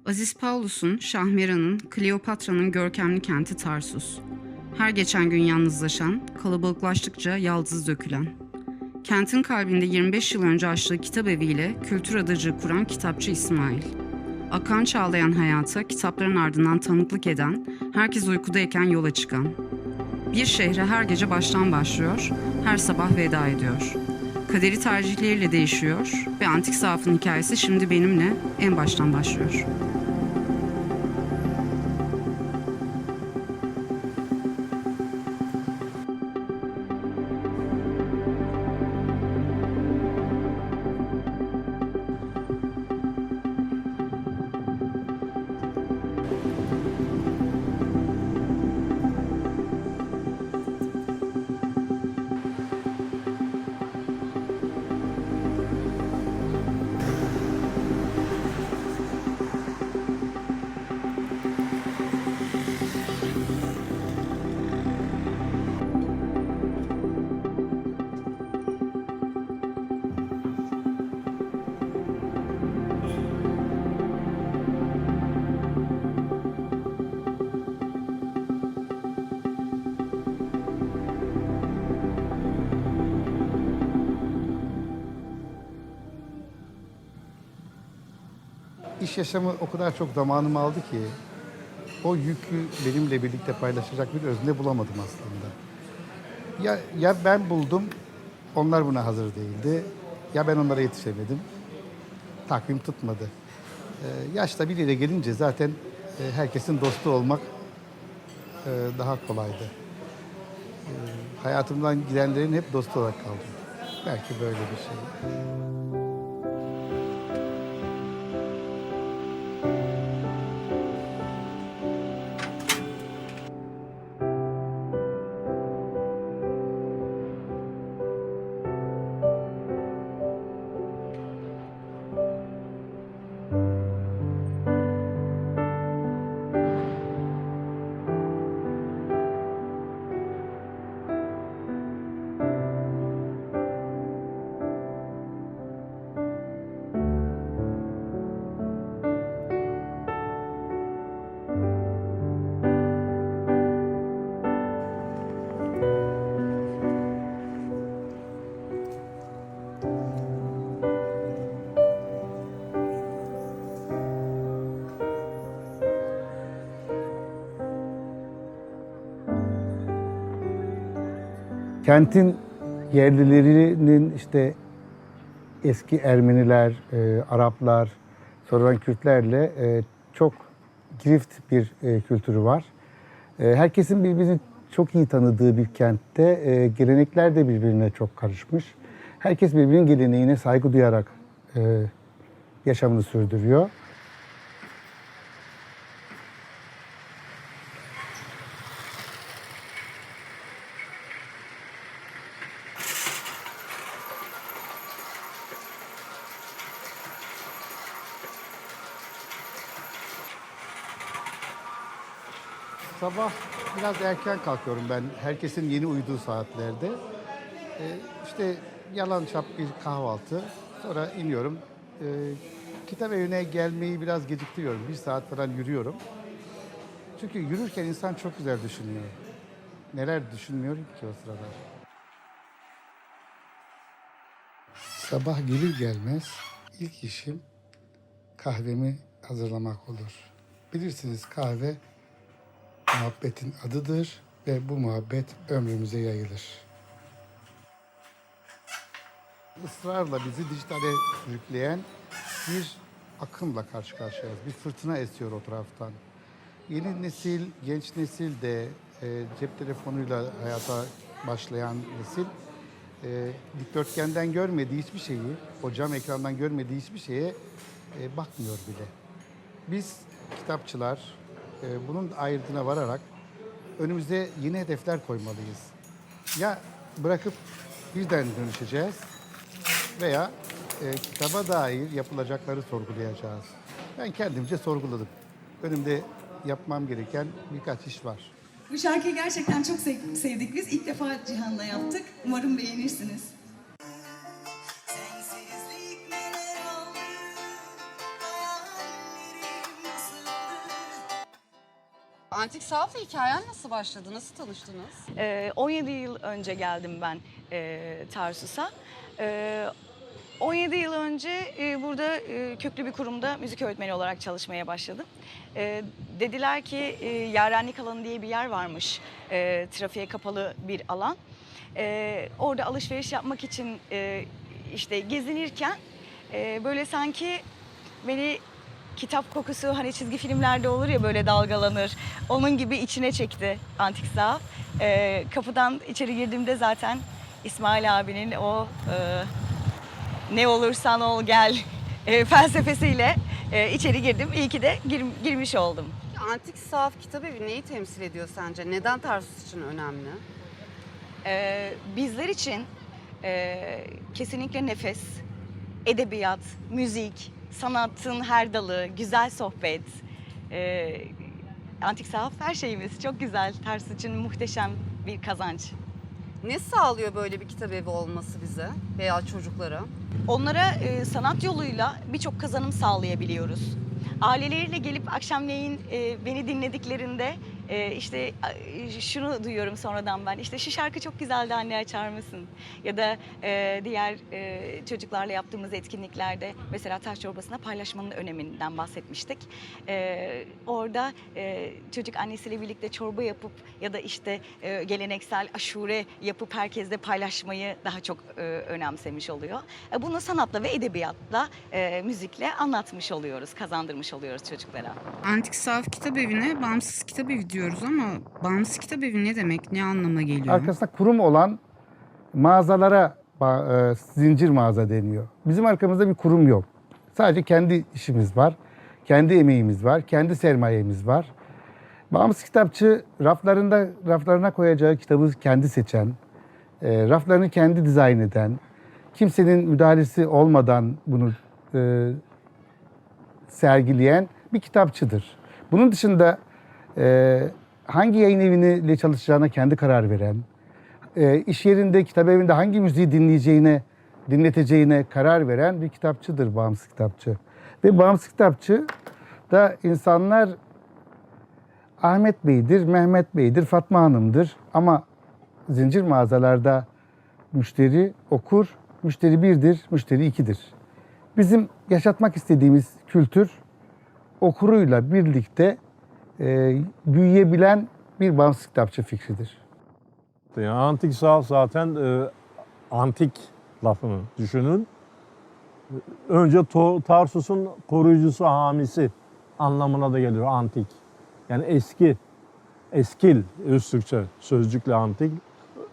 Aziz Paulus'un, Şahmeran'ın, Kleopatra'nın görkemli kenti Tarsus. Her geçen gün yalnızlaşan, kalabalıklaştıkça yaldız dökülen. Kentin kalbinde 25 yıl önce açtığı kitap eviyle kültür adacığı kuran kitapçı İsmail. Akan çağlayan hayata kitapların ardından tanıklık eden, herkes uykudayken yola çıkan. Bir şehre her gece baştan başlıyor, her sabah veda ediyor. Kaderi tercihleriyle değişiyor ve antik sahafın hikayesi şimdi benimle en baştan başlıyor. İş yaşamı o kadar çok zamanımı aldı ki o yükü benimle birlikte paylaşacak bir özne bulamadım aslında. Ya ben buldum, onlar buna hazır değildi. Ya ben onlara yetişemedim. Takvim tutmadı. Yaş da bir yere gelince zaten herkesin dostu olmak daha kolaydı. Hayatımdan gidenlerin hep dostu olarak kaldım. Belki böyle bir şey. Kentin yerlilerinin işte eski Ermeniler, Araplar, sonradan Kürtlerle çok girift bir kültürü var. Herkesin birbirini çok iyi tanıdığı bir kentte gelenekler de birbirine çok karışmış. Herkes birbirinin geleneğine saygı duyarak yaşamını sürdürüyor. Sabah biraz erken kalkıyorum ben. Herkesin yeni uyuduğu saatlerde. İşte yalan çap bir kahvaltı. Sonra iniyorum. Kitap evine gelmeyi biraz geciktiriyorum. Bir saat falan yürüyorum. Çünkü yürürken insan çok güzel düşünüyor. Neler düşünmüyorum ki o sırada. Sabah gelir gelmez ilk işim kahvemi hazırlamak olur. Bilirsiniz kahve muhabbetin adıdır ve bu muhabbet ömrümüze yayılır. Israrla bizi dijitale sürükleyen bir akımla karşı karşıyayız. Bir fırtına esiyor o taraftan. Yeni nesil, genç nesil de cep telefonuyla hayata başlayan nesil dikdörtgenden görmediği hiçbir şeyi, o cam ekrandan görmediği hiçbir şeye bakmıyor bile. Biz kitapçılar bunun ayrıntına vararak önümüze yeni hedefler koymalıyız. Ya bırakıp birden dönüşeceğiz veya kitaba dair yapılacakları sorgulayacağız. Ben kendimce sorguladım. Önümde yapmam gereken birkaç iş var. Bu şarkıyı gerçekten çok sevdik biz. İlk defa Cihan'la yaptık. Umarım beğenirsiniz. Sensizlik neler aldı, hayallerim Antik Sahaf'la hikayen nasıl başladı? Nasıl tanıştınız? 17 yıl önce geldim ben Tarsus'a. 17 yıl önce burada köklü bir kurumda müzik öğretmeni olarak çalışmaya başladım. Dediler ki Yarenlik alanı diye bir yer varmış, trafiğe kapalı bir alan. Orada alışveriş yapmak için işte gezinirken böyle sanki beni kitap kokusu, hani çizgi filmlerde olur ya böyle dalgalanır. Onun gibi içine çekti Antik Sahaf. Kapıdan içeri girdiğimde zaten İsmail abinin o ne olursan ol gel felsefesiyle içeri girdim. İyi ki de girmiş oldum. Antik Sahaf Kitabevi neyi temsil ediyor sence? Neden Tarsus için önemli? Bizler için kesinlikle nefes, edebiyat, müzik, sanatın her dalı, güzel sohbet, Antik Sahaf her şeyimiz. Çok güzel. Tarsus için muhteşem bir kazanç. Ne sağlıyor böyle bir kitabevi olması bize veya çocuklara? Onlara sanat yoluyla birçok kazanım sağlayabiliyoruz. Aileleriyle gelip akşamleyin beni dinlediklerinde işte şunu duyuyorum sonradan ben. İşte şu şarkı çok güzeldi anne, açar mısın? Ya da diğer çocuklarla yaptığımız etkinliklerde mesela taş çorbasına paylaşmanın öneminden bahsetmiştik. Orada çocuk annesiyle birlikte çorba yapıp ya da işte geleneksel aşure yapıp herkesle paylaşmayı daha çok önemsemiş oluyor. Bunu sanatla ve edebiyatla, müzikle anlatmış oluyoruz, kazandırmış oluyoruz çocuklara. Antik Sahaf Kitabevi'ne bağımsız kitabevi diyoruz ama bağımsız kitabevi ne demek? Ne anlama geliyor? Arkasında kurum olan mağazalara zincir mağaza deniyor. Bizim arkamızda bir kurum yok. Sadece kendi işimiz var, kendi emeğimiz var, kendi sermayemiz var. Bağımsız kitapçı raflarına koyacağı kitabı kendi seçen, raflarını kendi dizayn eden, kimsenin müdahalesi olmadan bunu sergileyen bir kitapçıdır. Bunun dışında hangi yayın eviyle çalışacağına kendi karar veren, iş yerinde, kitabevinde hangi müziği dinleteceğine karar veren bir kitapçıdır bağımsız kitapçı. Ve bağımsız kitapçı da insanlar Ahmet Bey'dir, Mehmet Bey'dir, Fatma Hanım'dır. Ama zincir mağazalarda müşteri okur, müşteri birdir, müşteri ikidir. Bizim yaşatmak istediğimiz kültür okuruyla birlikte büyüyebilen bir bağımsız kitapçı fikridir. Yani antik sahaf zaten antik lafını düşünün. Önce Tarsus'un koruyucusu, hamisi anlamına da geliyor antik. Yani eski, eskil, öz Türkçe sözcükle antik,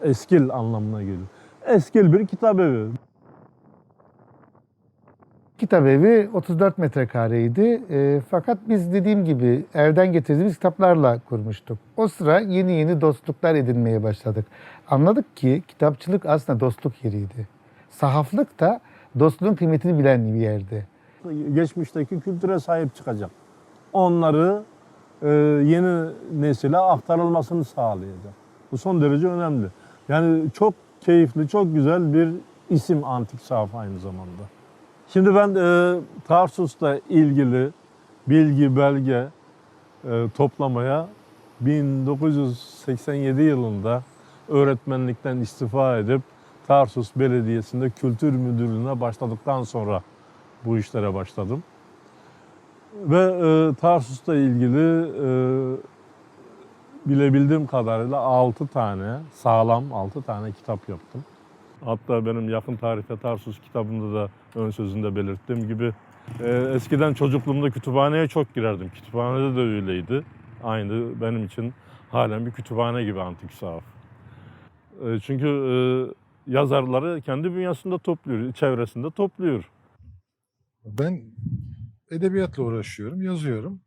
eskil anlamına geliyor. Eskil bir kitabevi. Kitabevi 34 metrekareydi. Fakat biz dediğim gibi evden getirdiğimiz kitaplarla kurmuştuk. O sıra yeni dostluklar edinmeye başladık. Anladık ki kitapçılık aslında dostluk yeriydi. Sahaflık da dostluğun kıymetini bilen bir yerdi. Geçmişteki kültüre sahip çıkacak. Onları yeni nesile aktarılmasını sağlayacak. Bu son derece önemli. Yani çok keyifli, çok güzel bir isim antik sahaf aynı zamanda. Şimdi ben Tarsus'la ilgili bilgi, belge toplamaya 1987 yılında öğretmenlikten istifa edip Tarsus Belediyesi'nde kültür müdürlüğüne başladıktan sonra bu işlere başladım. Ve Tarsus'la ilgili bilebildiğim kadarıyla 6 tane, sağlam 6 tane kitap yaptım. Hatta benim yakın tarihte Tarsus kitabımda da ön sözünde belirttiğim gibi eskiden çocukluğumda kütüphaneye çok girerdim. Kütüphanede de öyleydi. Aynı benim için halen bir kütüphane gibi antik sahaf. Çünkü yazarları kendi bünyesinde topluyor, çevresinde topluyor. Ben edebiyatla uğraşıyorum, yazıyorum.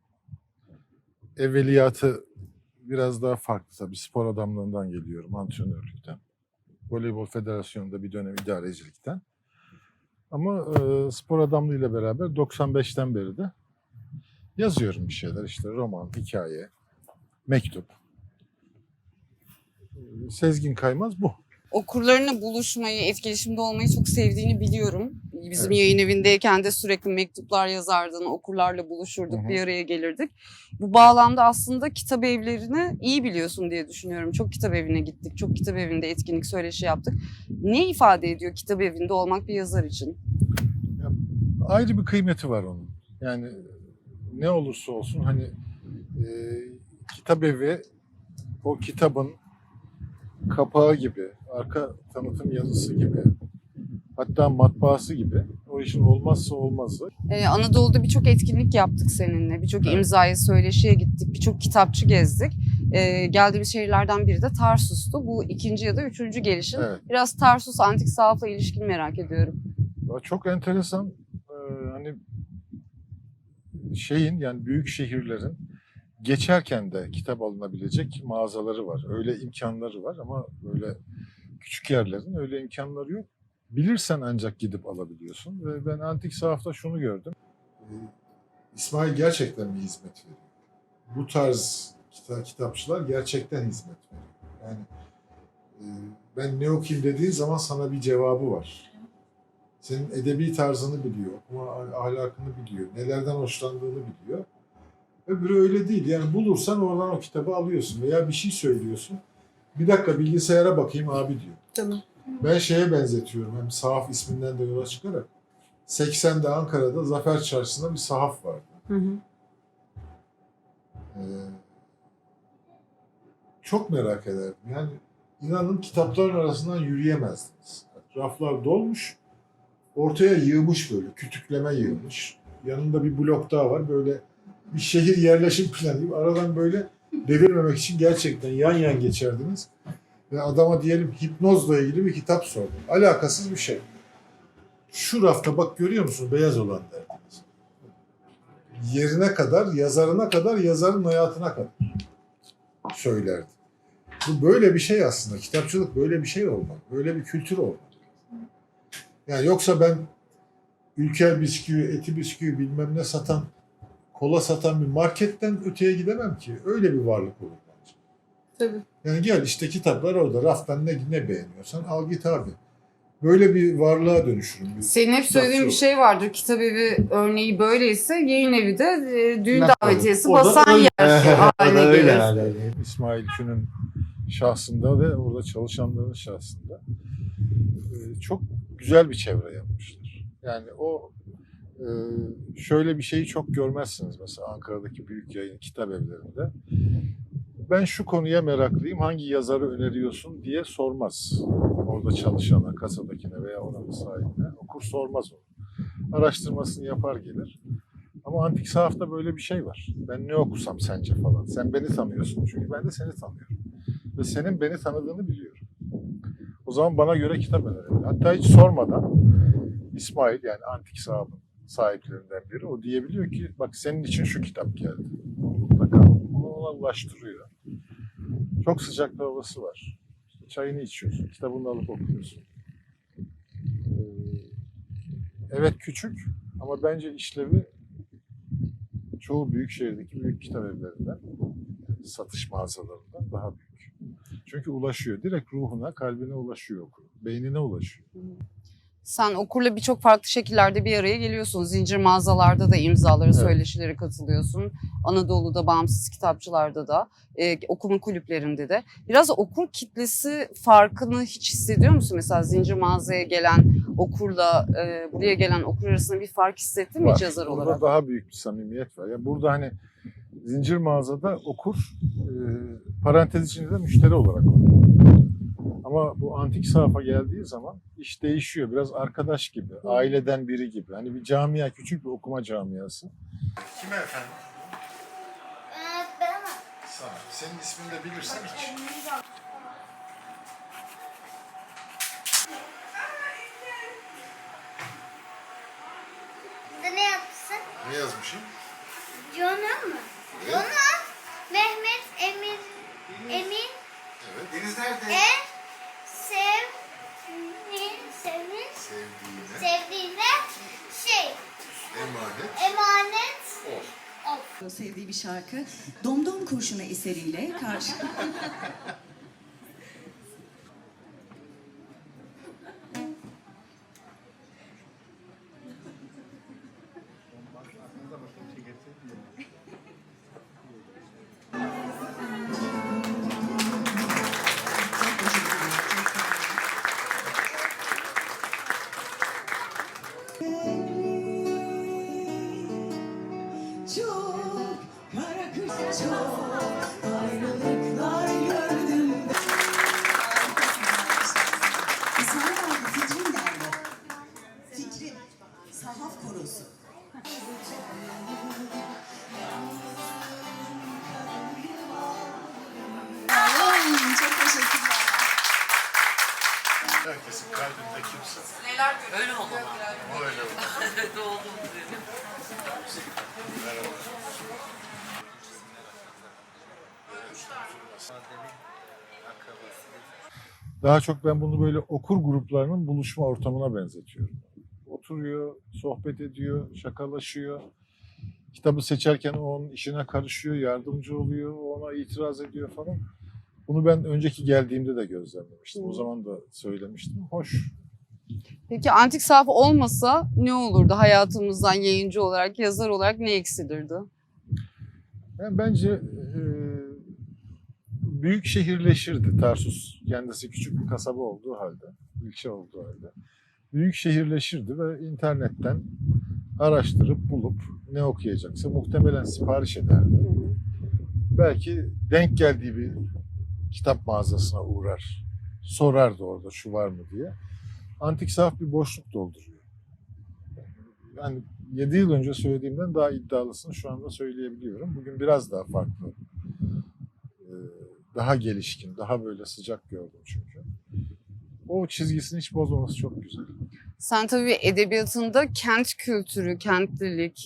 Evveliyatı biraz daha farklı tabii. Spor adamlığından geliyorum, antrenörlükten. Voleybol Federasyonu'nda bir dönem idarecilikten. Ama spor adamlığıyla beraber 95'ten beri de yazıyorum bir şeyler. İşte roman, hikaye, mektup. Sezgin Kaymaz bu. Okurlarına buluşmayı, etkileşimde olmayı çok sevdiğini biliyorum. Bizim Evet. yayın evindeyken de sürekli mektuplar yazardın, okurlarla buluşurduk, Hı hı. bir araya gelirdik. Bu bağlamda aslında kitap evlerini iyi biliyorsun diye düşünüyorum. Çok kitap evine gittik, çok kitap evinde etkinlik, söyleşi yaptık. Ne ifade ediyor kitap evinde olmak bir yazar için? Ayrı bir kıymeti var onun. Yani ne olursa olsun hani e, kitap evi o kitabın kapağı gibi, arka tanıtım yazısı gibi, hatta matbaası gibi o işin olmazsa olmazı. Anadolu'da birçok etkinlik yaptık seninle. Birçok Evet. imzaya, söyleşiye gittik. Birçok kitapçı gezdik. Geldiğimiz şehirlerden biri de Tarsus'tu. Bu 2. ya da 3. gelişin. Evet. Biraz Tarsus antik sahafla ilişkini merak ediyorum. Çok enteresan hani yani büyük şehirlerin geçerken de kitap alınabilecek mağazaları var. Öyle imkanları var ama böyle küçük yerlerin öyle imkanları yok. Bilirsen ancak gidip alabiliyorsun. Ve ben antik sahafta şunu gördüm. İsmail gerçekten bir hizmet veriyor. Bu tarz kitapçılar gerçekten hizmet veriyor. Yani ben ne okuyayım dediğin zaman sana bir cevabı var. Senin edebi tarzını biliyor, okuma ahlakını biliyor, nelerden hoşlandığını biliyor. Öbürü öyle değil. Yani bulursan oradan o kitabı alıyorsun veya bir şey söylüyorsun. Bir dakika bilgisayara bakayım abi diyor. Tamam. Ben şeye benzetiyorum, hem sahaf isminden de yola çıkarak. 80'de Ankara'da Zafer Çarşısı'nda bir sahaf vardı. Hı hı. Çok merak ederdim. Yani inanın kitapların arasından yürüyemezdiniz. Raflar dolmuş, ortaya yığmış böyle, kütükleme yığmış. Yanında bir blok daha var, böyle bir şehir yerleşim planı gibi. Aradan böyle devirmemek için gerçekten yan yan geçerdiniz. Ve adama diyelim hipnozla ilgili bir kitap sordum. Alakasız bir şey. Şu rafta bak görüyor musun beyaz olan derdiniz. Yerine kadar, yazarına kadar, yazarın hayatına kadar söylerdi. Bu böyle bir şey aslında. Kitapçılık böyle bir şey olmalı. Böyle bir kültür olmalı. Yani yoksa ben Ülker bisküvi, eti bisküvi bilmem ne satan, kola satan bir marketten öteye gidemem ki. Öyle bir varlık olur bence. Tabii. Yani gel işte kitaplar orada. Raftan ne beğeniyorsan al git abi. Böyle bir varlığa dönüşürüm. Senin hep söylediğin bir şey vardır. Kitap evi örneği böyleyse yayın evi de düğün davetiyesi basan yer haline gelir. İsmail Kü'nün şahsında ve orada çalışanların şahsında çok güzel bir çevre yapmışlar. Yani o şöyle bir şeyi çok görmezsiniz mesela Ankara'daki büyük yayın kitap evlerinde. Ben şu konuya meraklıyım, hangi yazarı öneriyorsun diye sormaz. Orada çalışana, kasadakine veya oranın sahibine. Okur sormaz onu. Araştırmasını yapar gelir. Ama antik sahafta böyle bir şey var. Ben ne okusam sence falan. Sen beni tanıyorsun çünkü ben de seni tanıyorum. Ve senin beni tanıdığını biliyorum. O zaman bana göre kitap önerebilir. Hatta hiç sormadan İsmail yani antik sahafın sahiplerinden biri o diyebiliyor ki bak senin için şu kitap geldi. Mutlaka onu ona ulaştırıyor. Çok sıcak bir havası var. İşte çayını içiyorsun, kitabını alıp okuyorsun. Evet küçük ama bence işlevi çoğu büyük şehirdeki büyük kitap evlerinden, satış mağazalarından daha büyük. Çünkü ulaşıyor. Direkt ruhuna, kalbine ulaşıyor okur. Beynine ulaşıyor. Sen okurla birçok farklı şekillerde bir araya geliyorsun. Zincir mağazalarda da imzalara, Evet. söyleşilere katılıyorsun. Anadolu'da, bağımsız kitapçılarda da, okuma kulüplerinde de. Biraz okur kitlesi farkını hiç hissediyor musun? Mesela zincir mağazaya gelen okurla buraya gelen okur arasında bir fark hissettin mi hiç yazar Burada olarak? daha büyük bir samimiyet var. Yani burada hani zincir mağazada okur parantez içinde de müşteri olarak oluyor. Ama bu antik sahafa geldiği zaman iş değişiyor. Biraz arkadaş gibi, aileden biri gibi. Hani bir camia, küçük bir okuma camiası. Kime efendim? Ben Sana. Senin ismini de bilirsen hiç. ne yapsın? Ne yazmışım? Cona mı? Cona, Mehmet, Emin, Evet. Deniz nerede? sevdiğine emanet ol. Sevdiği bir şarkı. Domdom Kurşunu eseriyle karşı... Herkesin kalbinde kimse. Neler görüyorsunuz? Öyle olmalı. Öyle oldu. Doğduğum üzere. Daha çok ben bunu böyle okur gruplarının buluşma ortamına benzetiyorum. Oturuyor, sohbet ediyor, şakalaşıyor. Kitabı seçerken o onun işine karışıyor, yardımcı oluyor, ona itiraz ediyor falan. Bunu ben önceki geldiğimde de gözlemlemiştim. O zaman da söylemiştim. Hoş. Peki Antik Sahaf olmasa ne olurdu hayatımızdan yayıncı olarak, yazar olarak ne eksilirdi? Yani bence büyük şehirleşirdi Tarsus. Kendisi küçük bir kasaba olduğu halde, ilçe olduğu halde. Büyük şehirleşirdi ve internetten araştırıp bulup ne okuyacaksa muhtemelen sipariş ederdi. Belki denk geldiği bir kitap mağazasına uğrar, sorardı orada şu var mı diye. Antik Sahaf bir boşluk dolduruyor. Yani 7 yıl önce söylediğimden daha iddialısını şu anda söyleyebiliyorum. Bugün biraz daha farklı. Daha gelişkin, daha böyle sıcak gördüm çünkü. O çizgisini hiç bozmaması çok güzel. Sen tabii edebiyatında kent kültürü, kentlilik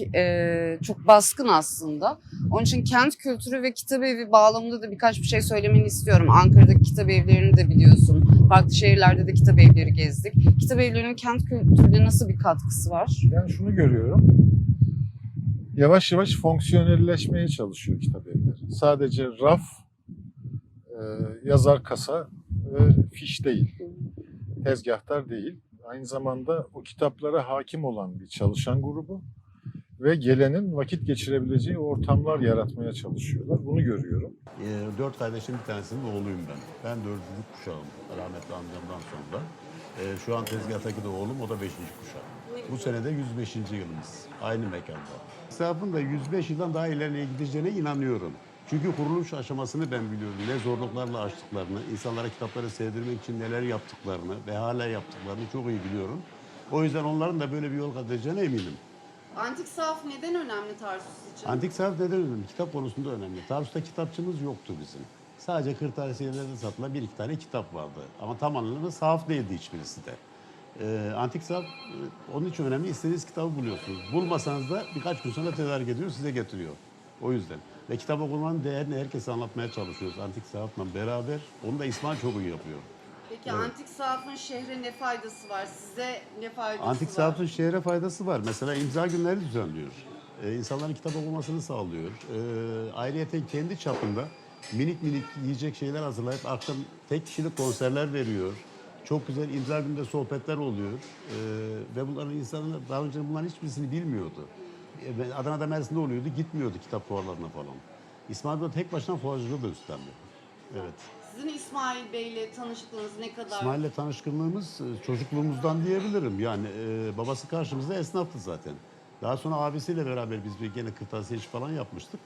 çok baskın aslında. Onun için kent kültürü ve kitap evi bağlamında da birkaç bir şey söylemeni istiyorum. Ankara'daki kitap evlerini de biliyorsun. Farklı şehirlerde de kitap evleri gezdik. Kitap evlerinin kent kültürüne nasıl bir katkısı var? Yani şunu görüyorum. Yavaş yavaş fonksiyonelleşmeye çalışıyor kitap evleri. Sadece raf, yazar kasa ve fiş değil. Tezgahtar değil. Aynı zamanda o kitaplara hakim olan bir çalışan grubu ve gelenin vakit geçirebileceği ortamlar yaratmaya çalışıyorlar. Bunu görüyorum. 4 kardeşin bir tanesinin oğluyum ben. Ben 4. kuşağım rahmetli amcamdan sonra. Şu an tezgahtaki de oğlum, o da 5. kuşak. Bu sene de 105. yılımız. Aynı mekanda. Hesabın da 105 yıldan daha ileriye gideceğine inanıyorum. Çünkü kuruluş aşamasını ben biliyorum. Ne zorluklarla açtıklarını, insanlara kitapları sevdirmek için neler yaptıklarını ve hala yaptıklarını çok iyi biliyorum. O yüzden onların da böyle bir yol kat edeceğine eminim. Antik Sahaf neden önemli Tarsus için? Antik Sahaf neden önemli? Kitap konusunda önemli. Tarsus'ta kitapçımız yoktu bizim. Sadece kırtasiyelerde satılan 1-2 tane kitap vardı. Ama tam anlamıyla sahaf değildi hiçbirisi de. Antik Sahaf onun için önemli. İstediğiniz kitabı buluyorsunuz. Bulmasanız da birkaç gün sonra tedarik ediyor, size getiriyor. O yüzden. Ve kitap okumanın değerini herkese anlatmaya çalışıyoruz. Antik Sahaf'la beraber. Onu da İsmail çok iyi yapıyor. Peki Evet. Antik Sahaf'ın şehre ne faydası var? Size ne faydası Antik var? Sahaf'ın şehre faydası var. Mesela imza günleri düzenliyor. İnsanların kitap okumasını sağlıyor. Ayrıyeten kendi çapında minik minik yiyecek şeyler hazırlayıp akşam tek kişilik konserler veriyor. Çok güzel imza günde sohbetler oluyor. Ve bunların insanlar daha önce bunların hiçbirisini bilmiyordu. Adana'da, Mersin'de oluyordu, gitmiyordu kitap fuarlarına falan. İsmail Bey tek başına fuarcılığı da üstlendi. Evet. Sizin İsmail Bey'le tanışıklığınız ne kadar? İsmail'le tanışkınlığımız çocukluğumuzdan diyebilirim. Yani babası karşımızda esnaftı zaten. Daha sonra abisiyle beraber biz bir gene kırtasiye işi falan yapmıştık.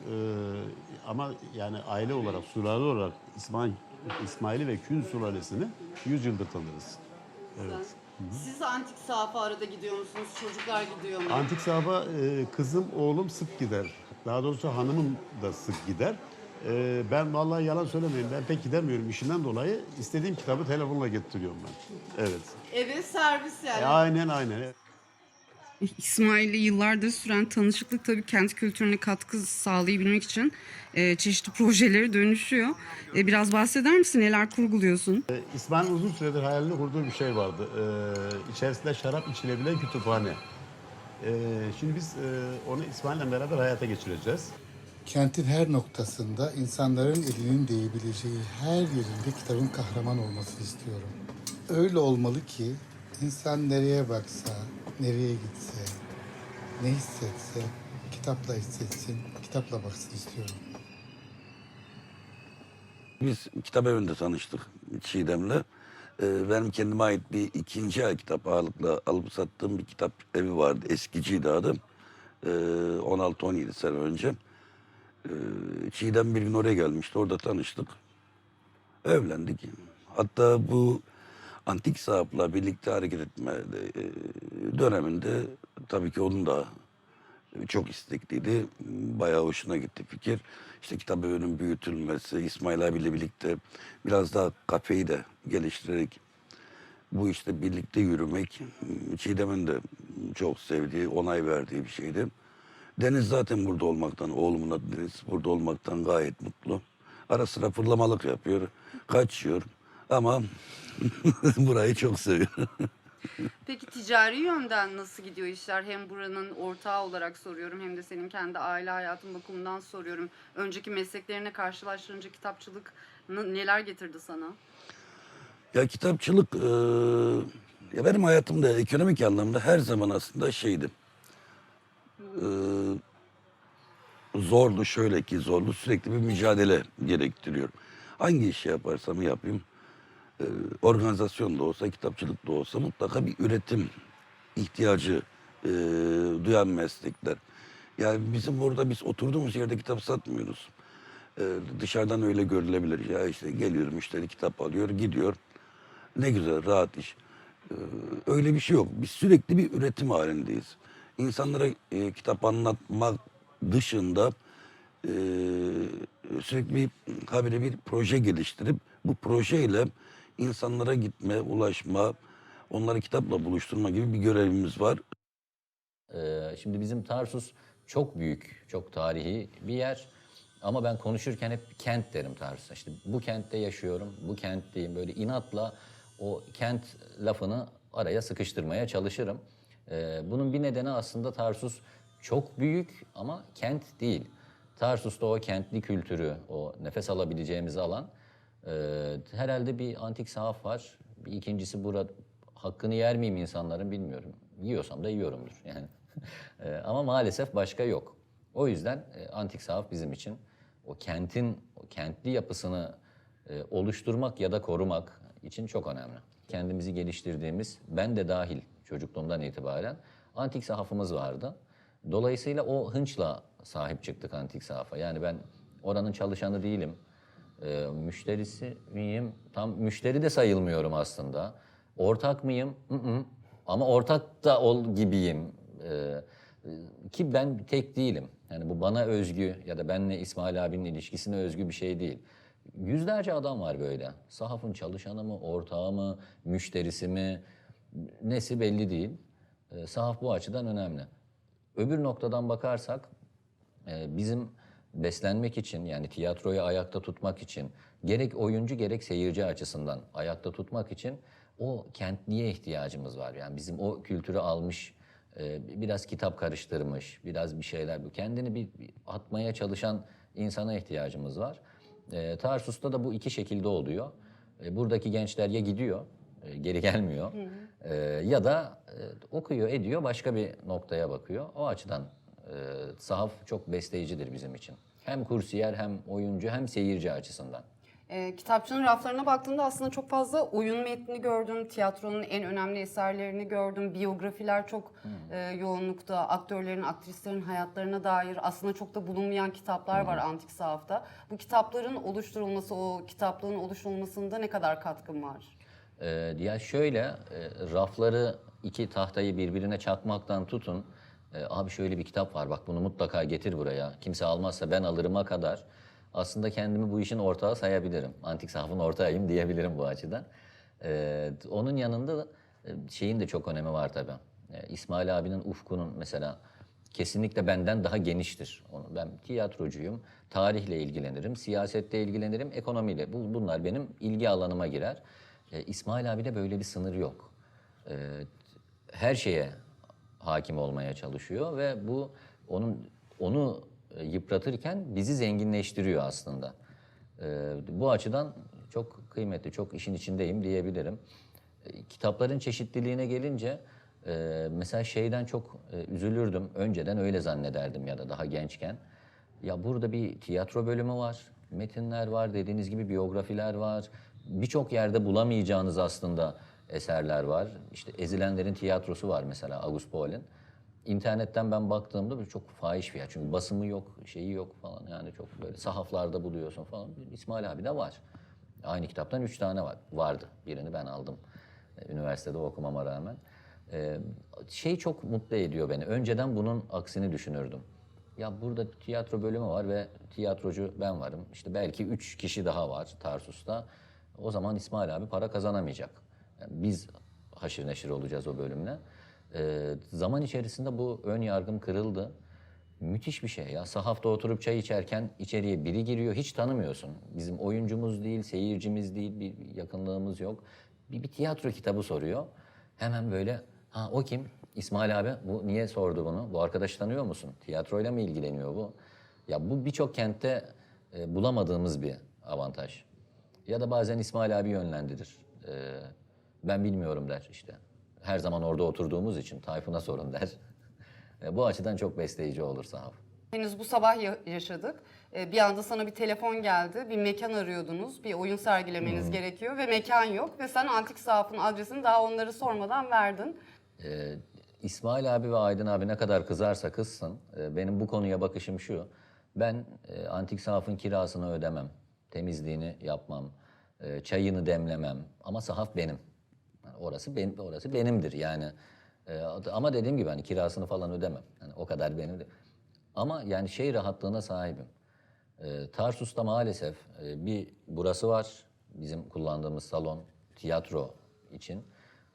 Ama yani aile olarak, sülale olarak İsmail'i ve Kün sülalesini 100 yıldır tanırız. Evet. Siz Antik Sahaf'a arada gidiyor musunuz? Çocuklar gidiyor mu? Antik Sahaf'a kızım, oğlum sık gider. Daha doğrusu hanımım da sık gider. Ben vallahi yalan söylemeyeyim. Ben pek gidemiyorum işinden dolayı. İstediğim kitabı telefonla getiriyorum ben. Evet. Eve servis yani. Aynen. İsmail'le yıllardır süren tanışıklık tabii kent kültürüne katkı sağlayabilmek için çeşitli projeleri dönüşüyor. Biraz bahseder misin? Neler kurguluyorsun? İsmail'in uzun süredir hayalini kurduğu bir şey vardı. İçerisinde şarap içilebilen kütüphane. Şimdi biz onu İsmail'le beraber hayata geçireceğiz. Kentin her noktasında insanların elinin değebileceği her yerinde kitabın kahraman olmasını istiyorum. Öyle olmalı ki insan nereye baksa, nereye gitse, ne hissetse kitapla hissetsin, kitapla baksın istiyorum. Biz kitap evinde tanıştık Çiğdem'le. Benim kendime ait bir ikinci el kitap ağırlıkla alıp sattığım bir kitap evi vardı. Eskiciydi adım. 16-17 sene önce. Çiğdem bir gün oraya gelmişti. Orada tanıştık. Evlendik. Hatta bu Antik Sahaf'la birlikte hareket etme döneminde tabii ki onun da çok istekliydi. Bayağı hoşuna gitti fikir. İşte kitap evinin büyütülmesi, İsmail abiyle birlikte biraz daha kafeyi de geliştirerek bu işte birlikte yürümek Çiğdem'in de çok sevdiği, onay verdiği bir şeydi. Deniz zaten burada olmaktan, oğlumun adı Deniz, burada olmaktan gayet mutlu. Ara sıra fırlamalık yapıyor, kaçıyor ama burayı çok seviyor. Peki ticari yönden nasıl gidiyor işler? Hem buranın ortağı olarak soruyorum hem de senin kendi aile hayatın bakımından soruyorum. Önceki mesleklerine karşılaştırınca kitapçılık neler getirdi sana? Ya kitapçılık, ya benim hayatımda ekonomik anlamda her zaman aslında şeydi. Zorlu, şöyle ki zorlu, sürekli bir mücadele gerektiriyor. Hangi işi yaparsam yapayım, organizasyon da olsa, kitapçılık da olsa mutlaka bir üretim ihtiyacı duyan meslekler. Yani bizim burada biz oturduğumuz yerde kitap satmıyoruz. Dışarıdan öyle görülebilir. Ya işte geliyor müşteri kitap alıyor, gidiyor. Ne güzel, rahat iş. Öyle bir şey yok. Biz sürekli bir üretim halindeyiz. İnsanlara kitap anlatmak dışında e, sürekli bir habire bir proje geliştirip bu projeyle insanlara gitme, ulaşma, onları kitapla buluşturma gibi bir görevimiz var. Şimdi bizim Tarsus çok büyük, çok tarihi bir yer. Ama ben konuşurken hep kent derim Tarsus'a. İşte bu kentte yaşıyorum, bu kentteyim. Böyle inatla o kent lafını araya sıkıştırmaya çalışırım. Bunun bir nedeni aslında Tarsus çok büyük ama kent değil. Tarsus'ta o kentli kültürü, o nefes alabileceğimiz alan. Herhalde bir antik sahaf var. Bir ikincisi burada hakkını yer miyim insanların bilmiyorum. Yiyorsam da yiyorumdur yani. Ama maalesef başka yok. O yüzden antik sahaf bizim için o kentin, o kentli yapısını oluşturmak ya da korumak için çok önemli. Kendimizi geliştirdiğimiz, ben de dahil çocukluğumdan itibaren antik sahafımız vardı. Dolayısıyla o hınçla sahip çıktık antik sahafa. Yani ben oranın çalışanı değilim. Müşterisi miyim? Tam müşteri de sayılmıyorum aslında. Ortak mıyım? Ama ortak da ol gibiyim. Ki ben tek değilim. Yani bu bana özgü ya da benle İsmail abinin ilişkisine özgü bir şey değil. Yüzlerce adam var böyle. Sahafın çalışanı mı, ortağı mı, müşterisi mi, nesi belli değil. Sahaf bu açıdan önemli. Öbür noktadan bakarsak bizim beslenmek için yani tiyatroyu ayakta tutmak için gerek oyuncu gerek seyirci açısından ayakta tutmak için o kentliye ihtiyacımız var. Yani bizim o kültürü almış, biraz kitap karıştırmış, biraz bir şeyler kendini bir atmaya çalışan insana ihtiyacımız var. Tarsus'ta da bu iki şekilde oluyor. Buradaki gençler ya gidiyor, geri gelmiyor ya da okuyor, ediyor, başka bir noktaya bakıyor. O açıdan sahaf çok besleyicidir bizim için. Hem kursiyer hem oyuncu hem seyirci açısından. Kitapçının raflarına baktığımda aslında çok fazla oyun metni gördüm. Tiyatronun en önemli eserlerini gördüm. Biyografiler çok yoğunlukta. Aktörlerin, aktrislerin hayatlarına dair aslında çok da bulunmayan kitaplar var antik sahafta. Bu kitapların oluşturulması, o kitaplığın oluşturulmasında ne kadar katkın var? Ya şöyle, rafları iki tahtayı birbirine çakmaktan tutun. Abi şöyle bir kitap var bak bunu mutlaka getir buraya. Kimse almazsa ben alırıma kadar. Aslında kendimi bu işin ortağı sayabilirim. Antik sahafın ortağıyım diyebilirim bu açıdan. Onun yanında da şeyin de çok önemi var tabii. İsmail abinin ufkunun mesela kesinlikle benden daha geniştir. Ben tiyatrocuyum, tarihle ilgilenirim, siyasette ilgilenirim, ekonomiyle. Bunlar benim ilgi alanıma girer. İsmail abi'de böyle bir sınır yok. Her şeye hakim olmaya çalışıyor ve bu onu yıpratırken bizi zenginleştiriyor aslında. Bu açıdan çok kıymetli, çok işin içindeyim diyebilirim. Kitapların çeşitliliğine gelince mesela şeyden çok üzülürdüm. Önceden öyle zannederdim ya da daha gençken. Ya burada bir tiyatro bölümü var, metinler var, dediğiniz gibi biyografiler var. Birçok yerde bulamayacağınız aslında eserler var. İşte Ezilenlerin tiyatrosu var mesela August Paul'in. İnternetten ben baktığımda böyle çok fahiş fiyat. Çünkü basımı yok, şeyi yok falan. Yani çok böyle sahaflarda buluyorsun falan. İsmail abi de var. Aynı kitaptan 3 tane vardı. Birini ben aldım. Üniversitede okumama rağmen. Şey çok mutlu ediyor beni. Önceden bunun aksini düşünürdüm. Ya burada tiyatro bölümü var ve tiyatrocu ben varım. İşte belki 3 kişi daha var Tarsus'ta. O zaman İsmail abi para kazanamayacak. Yani biz haşır neşir olacağız o bölümle. Zaman içerisinde bu ön yargım kırıldı. Müthiş bir şey ya. Sahafta oturup çay içerken içeriye biri giriyor. Hiç tanımıyorsun. Bizim oyuncumuz değil, seyircimiz değil, bir yakınlığımız yok. Bir tiyatro kitabı soruyor. Hemen böyle, ha o kim? İsmail abi, bu niye sordu bunu? Bu arkadaşı tanıyor musun? Tiyatroyla mı ilgileniyor bu? Ya bu birçok kentte bulamadığımız bir avantaj. Ya da bazen İsmail abi yönlendirir. Ben bilmiyorum der işte. Her zaman orada oturduğumuz için Tayfun'a sorun der. Bu açıdan çok besleyici olur sahaf. Henüz bu sabah yaşadık. Bir anda sana bir telefon geldi. Bir mekan arıyordunuz. Bir oyun sergilemeniz gerekiyor ve mekan yok. Ve sen Antik Sahaf'ın adresini daha onları sormadan verdin. İsmail abi ve Aydın abi ne kadar kızarsa kızsın, benim bu konuya bakışım şu. Ben Antik Sahaf'ın kirasını ödemem, temizliğini yapmam, çayını demlemem ama sahaf benim. Yani orası benimdir yani. Ama dediğim gibi hani kirasını falan ödemem. Yani o kadar benim de. Ama yani şey rahatlığına sahibim. Tarsus'ta maalesef burası var. Bizim kullandığımız salon, tiyatro için.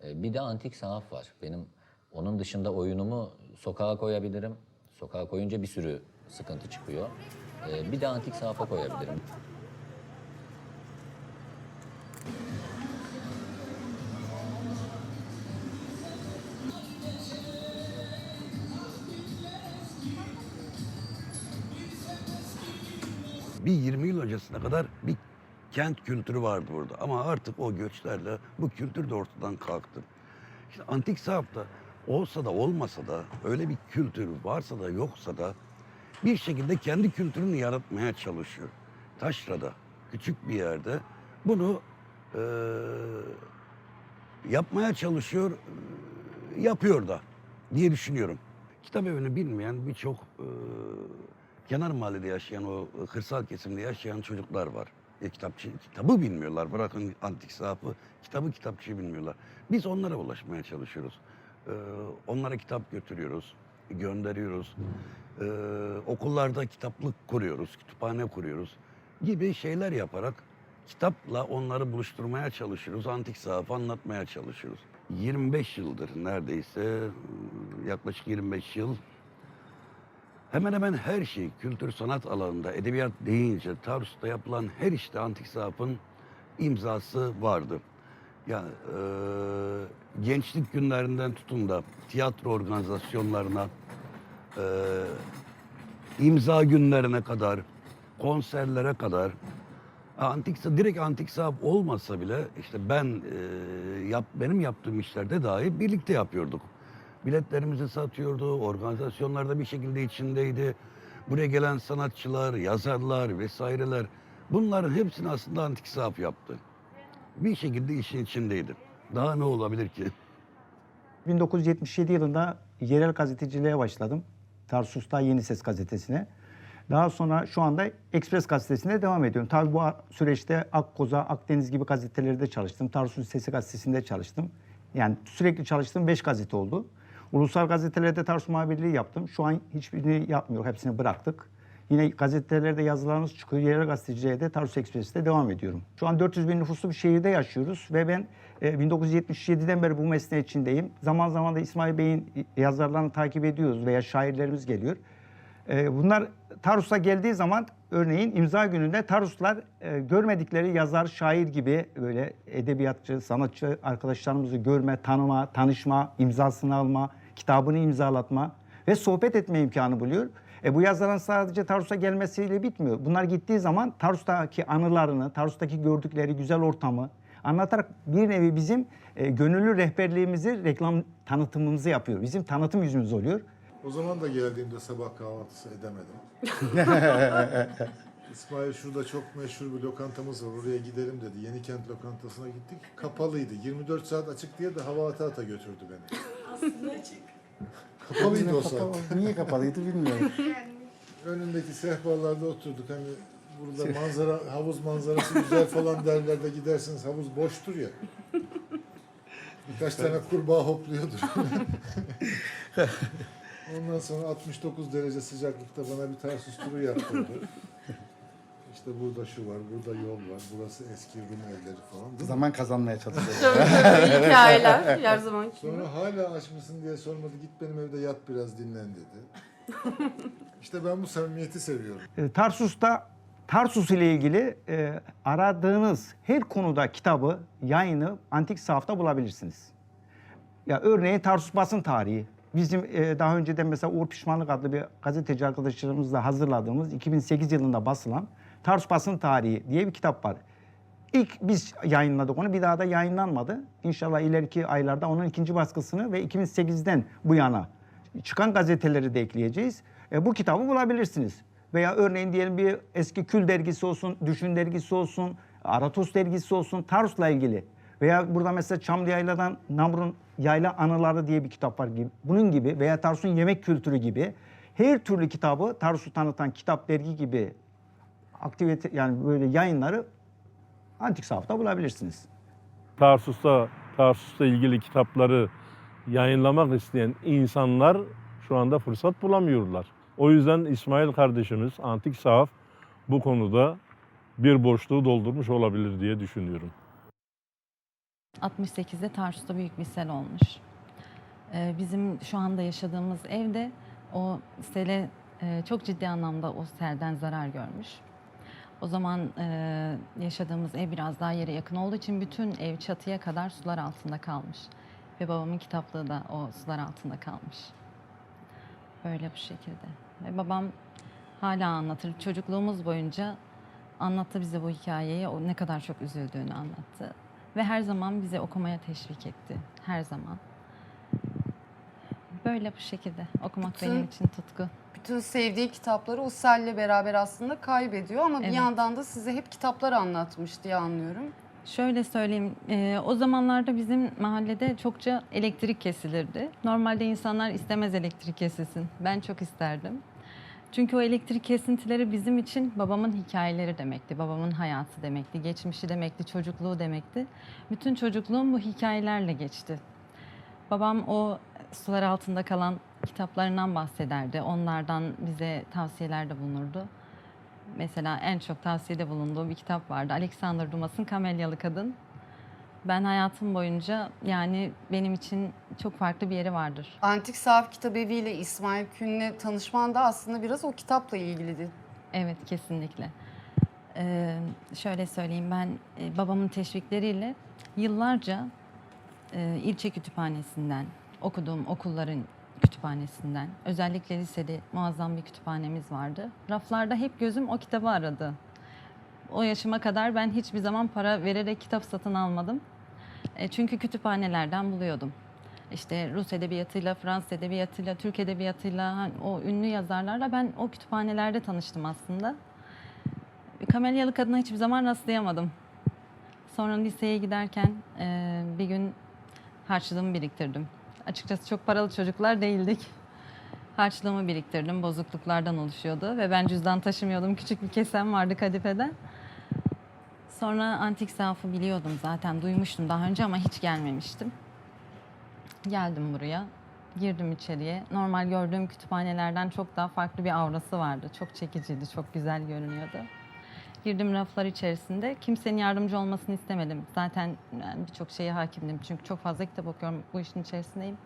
Bir de Antik Sahaf var. Benim onun dışında oyunumu sokağa koyabilirim. Sokağa koyunca bir sürü sıkıntı çıkıyor. Bir de Antik Sahaf'a koyabilirim. Bir 20 yıl öncesine kadar bir kent kültürü vardı burada. Ama artık o göçlerle bu kültür de ortadan kalktı. İşte Antik Sahaf'ta olsa da olmasa da, öyle bir kültür varsa da yoksa da bir şekilde kendi kültürünü yaratmaya çalışıyor. Taşra'da, küçük bir yerde bunu yapmaya çalışıyor, yapıyor da diye düşünüyorum. Kitabevini bilmeyen birçok kenar mahallede yaşayan, o kırsal kesimde yaşayan çocuklar var. Kitabı bilmiyorlar. Bırakın Antik Sahaf'ı, kitapçıyı bilmiyorlar. Biz onlara ulaşmaya çalışıyoruz. Onlara kitap götürüyoruz, gönderiyoruz. Okullarda kitaplık kuruyoruz, kütüphane kuruyoruz gibi şeyler yaparak kitapla onları buluşturmaya çalışıyoruz. Antik Sahaf'ı anlatmaya çalışıyoruz. 25 yıldır neredeyse, yaklaşık 25 yıl hemen hemen her şey kültür sanat alanında, edebiyat deyince Tarsus'ta yapılan her işte Antik Sahaf'ın imzası vardı. Yani gençlik günlerinden tutun da tiyatro organizasyonlarına, imza günlerine kadar, konserlere kadar direkt Antik Sahaf olmasa bile işte benim yaptığım işlerde dahi birlikte yapıyorduk. Biletlerimizi satıyordu, organizasyonlarda bir şekilde içindeydi. Buraya gelen sanatçılar, yazarlar vesaireler, bunların hepsini aslında Antik Sahaf yaptı. Bir şekilde işin içindeydi. Daha ne olabilir ki? 1977 yılında yerel gazeteciliğe başladım. Tarsus'ta Yeni Ses gazetesine. Daha sonra şu anda Ekspres gazetesine devam ediyorum. Tabii bu süreçte Akkoza, Akdeniz gibi gazetelerde çalıştım. Tarsus Sesi gazetesinde çalıştım. Yani sürekli çalıştığım 5 gazete oldu. Ulusal gazetelerde Tarsus muhabirliği yaptım. Şu an hiçbirini yapmıyor, hepsini bıraktık. Yine gazetelerde yazılarımız çıkıyor. Yerel gazeteciliğe de Tarsus Ekspres'te devam ediyorum. Şu an 400 bin nüfuslu bir şehirde yaşıyoruz ve ben 1977'den beri bu mesleğin içindeyim. Zaman zaman da İsmail Bey'in yazarlarını takip ediyoruz veya şairlerimiz geliyor. Bunlar Tarsus'a geldiği zaman örneğin imza gününde Tarsuslar görmedikleri yazar, şair gibi böyle edebiyatçı, sanatçı arkadaşlarımızı görme, tanıma, tanışma, imzasını alma, kitabını imzalatma ve sohbet etme imkanı buluyor. Bu yazarın sadece Tarsus'a gelmesiyle bitmiyor. Bunlar gittiği zaman Tarsus'taki anılarını, Tarsus'taki gördükleri güzel ortamı anlatarak bir nevi bizim gönüllü rehberliğimizi, reklam tanıtımımızı yapıyor. Bizim tanıtım yüzümüz oluyor. O zaman da geldiğimde sabah kahvaltısı edemedim. İsmail şurada çok meşhur bir lokantamız var, oraya gidelim dedi. Yenikent lokantasına gittik, kapalıydı. 24 saat açık diye de hava ata götürdü beni. Aslında açık. Kapalıydı o saat. Niye kapalıydı bilmiyorum. Önündeki sehpalarda oturduk, hani burada manzara, havuz manzarası güzel falan derler de gidersiniz, havuz boştur ya. Birkaç tane kurbağa hopluyordur. Ondan sonra 69 derece sıcaklıkta bana bir Tarsus turu yaptırdı. İşte burada şu var, burada yol var, burası eski Rum evleri falan. Değil mi? Zaman kazanmaya çalışıyoruz. Tabii hikayeler her zaman. Sonra hala aç mısın diye sormadı. Git benim evde yat biraz dinlen dedi. İşte ben bu samimiyeti seviyorum. Tarsus ile ilgili aradığınız her konuda kitabı, yayını Antik Sahaf'ta bulabilirsiniz. Ya örneğin Tarsus basın tarihi. Bizim daha önceden mesela Uğur Pişmanlık adlı bir gazeteci arkadaşlarımızla hazırladığımız 2008 yılında basılan Tarsus basın tarihi diye bir kitap var. İlk biz yayınladık onu, bir daha da yayınlanmadı. İnşallah ileriki aylarda onun ikinci baskısını ve 2008'den bu yana çıkan gazeteleri de ekleyeceğiz. Bu kitabı bulabilirsiniz. Veya örneğin diyelim bir eski Kül dergisi olsun, Düşün dergisi olsun, Aratos dergisi olsun, Tarsus'la ilgili. Veya burada mesela Çamlı Yayla'dan Namrun Yayla Anıları diye bir kitap var gibi. Bunun gibi veya Tarsus'un yemek kültürü gibi her türlü kitabı, Tarsus'u tanıtan kitap, dergi gibi aktivite, yani böyle yayınları Antik Sahaf'ta bulabilirsiniz. Tarsus'ta ilgili kitapları yayınlamak isteyen insanlar şu anda fırsat bulamıyorlar. O yüzden İsmail kardeşimiz Antik Sahaf bu konuda bir boşluğu doldurmuş olabilir diye düşünüyorum. 68'de Tarsus'ta büyük bir sel olmuş. Bizim şu anda yaşadığımız evde o sele çok ciddi anlamda o selden zarar görmüş. O zaman yaşadığımız ev biraz daha yere yakın olduğu için bütün ev çatıya kadar sular altında kalmış. Ve babamın kitaplığı da o sular altında kalmış. Böyle bu şekilde. Ve babam hala anlatır. Çocukluğumuz boyunca anlattı bize bu hikayeyi. O ne kadar çok üzüldüğünü anlattı. Ve her zaman bize okumaya teşvik etti. Her zaman. Böyle bu şekilde. Okumak benim için tutku. Bütün sevdiği kitapları o selle beraber aslında kaybediyor ama bir Evet. yandan da size hep kitaplar anlatmış diye anlıyorum. Şöyle söyleyeyim, o zamanlarda bizim mahallede çokça elektrik kesilirdi. Normalde insanlar istemez elektrik kesilsin. Ben çok isterdim. Çünkü o elektrik kesintileri bizim için babamın hikayeleri demekti. Babamın hayatı demekti, geçmişi demekti, çocukluğu demekti. Bütün çocukluğum bu hikayelerle geçti. Babam o sular altında kalan kitaplarından bahsederdi. Onlardan bize tavsiyelerde bulunurdu. Mesela en çok tavsiyede bulunduğu bir kitap vardı. Alexander Dumas'ın Kamelyalı Kadın. Ben hayatım boyunca, yani benim için çok farklı bir yeri vardır. Antik Sahaf Kitabevi ile İsmail Kül'le tanışman da aslında biraz o kitapla ilgiliydi. Evet, kesinlikle. Şöyle söyleyeyim, ben babamın teşvikleriyle yıllarca ilçe kütüphanesinden, okuduğum okulların kütüphanesinden, özellikle lisede muazzam bir kütüphanemiz vardı. Raflarda hep gözüm o kitabı aradı. O yaşıma kadar ben hiçbir zaman para vererek kitap satın almadım. Çünkü kütüphanelerden buluyordum. İşte Rus edebiyatıyla, Fransız edebiyatıyla, Türk edebiyatıyla, o ünlü yazarlarla ben o kütüphanelerde tanıştım aslında. Kamelyalı Kadın'a hiçbir zaman rastlayamadım. Sonra liseye giderken bir gün harçlığımı biriktirdim. Açıkçası çok paralı çocuklar değildik. Harçlığımı biriktirdim, bozukluklardan oluşuyordu ve ben cüzdan taşımıyordum. Küçük bir kesem vardı kadifeden. Sonra Antik Sahaf'ı biliyordum zaten, duymuştum daha önce ama hiç gelmemiştim. Geldim buraya, girdim içeriye. Normal gördüğüm kütüphanelerden çok daha farklı bir aurası vardı. Çok çekiciydi, çok güzel görünüyordu. Girdim raflar içerisinde. Kimsenin yardımcı olmasını istemedim. Zaten yani birçok şeye hakimdim çünkü çok fazla kitap okuyorum, bu işin içerisindeyim.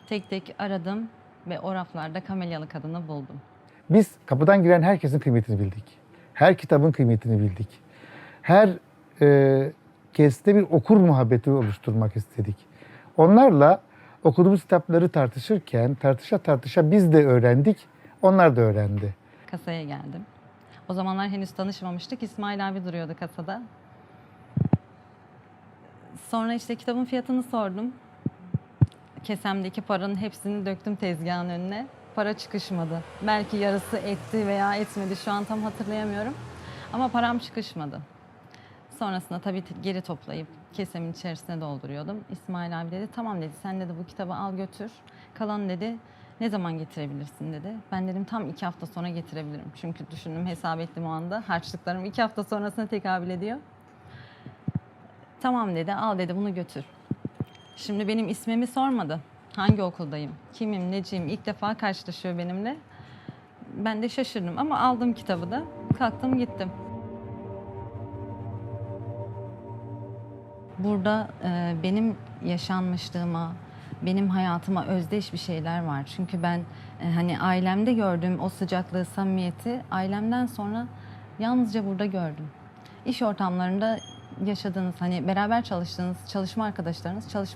Tek tek aradım ve o raflarda Kamelyalı Kadın'ı buldum. Biz kapıdan giren herkesin kıymetini bildik. Her kitabın kıymetini bildik. Her keste bir okur muhabbeti oluşturmak istedik. Onlarla okuduğumuz kitapları tartışırken, tartışa biz de öğrendik, onlar da öğrendi. Kasaya geldim. O zamanlar henüz tanışmamıştık. İsmail abi duruyordu kasada. Sonra işte kitabın fiyatını sordum. Kesemdeki paranın hepsini döktüm tezgahın önüne. Para çıkışmadı. Belki yarısı etti veya etmedi. Şu an tam hatırlayamıyorum. Ama param çıkışmadı. Sonrasında tabii geri toplayıp kesemin içerisine dolduruyordum. İsmail abi dedi, tamam dedi, sen dedi bu kitabı al götür. Kalan dedi, ne zaman getirebilirsin dedi. Ben dedim tam 2 hafta sonra getirebilirim. Çünkü düşündüm, hesap ettim o anda. Harçlıklarım 2 hafta sonrasına tekabül ediyor. Tamam dedi, al dedi, bunu götür. Şimdi benim ismimi sormadı. Hangi okuldayım, kimim, neciyim, ilk defa karşılaşıyor benimle. Ben de şaşırdım ama aldım kitabı da, kalktım gittim. burada benim yaşanmışlığıma, benim hayatıma özdeş bir şeyler var. Çünkü ben hani ailemde gördüğüm o sıcaklığı, samimiyeti ailemden sonra yalnızca burada gördüm. İş ortamlarında yaşadığınız, hani beraber çalıştığınız çalışma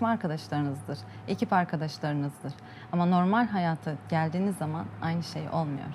arkadaşlarınızdır, ekip arkadaşlarınızdır. Ama normal hayata geldiğiniz zaman aynı şey olmuyor.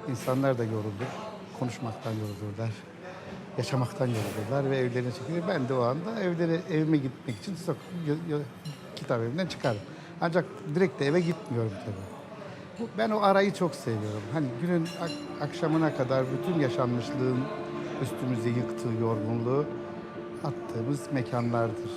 İnsanlar da yorulur, konuşmaktan yorulurlar, yaşamaktan yorulurlar ve evlerine çekilir. Ben de o anda evime gitmek için kitap evinden çıkarım. Ancak direkt de eve gitmiyorum tabii. Ben o arayı çok seviyorum. Hani günün akşamına kadar bütün yaşanmışlığın üstümüze yıktığı yorgunluğu attığımız mekanlardır.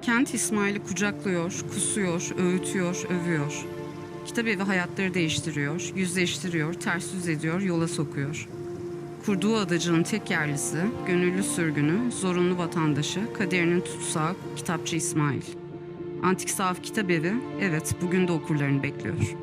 Kent İsmail'i kucaklıyor, kusuyor, öğütüyor, övüyor. Kitabevi hayatları değiştiriyor, yüzleştiriyor, ters yüz ediyor, yola sokuyor. Kurduğu adacığın tek yerlisi, gönüllü sürgünü, zorunlu vatandaşı, kaderinin tutsağı kitapçı İsmail. Antik Sahaf Kitabevi, evet bugün de okurlarını bekliyor.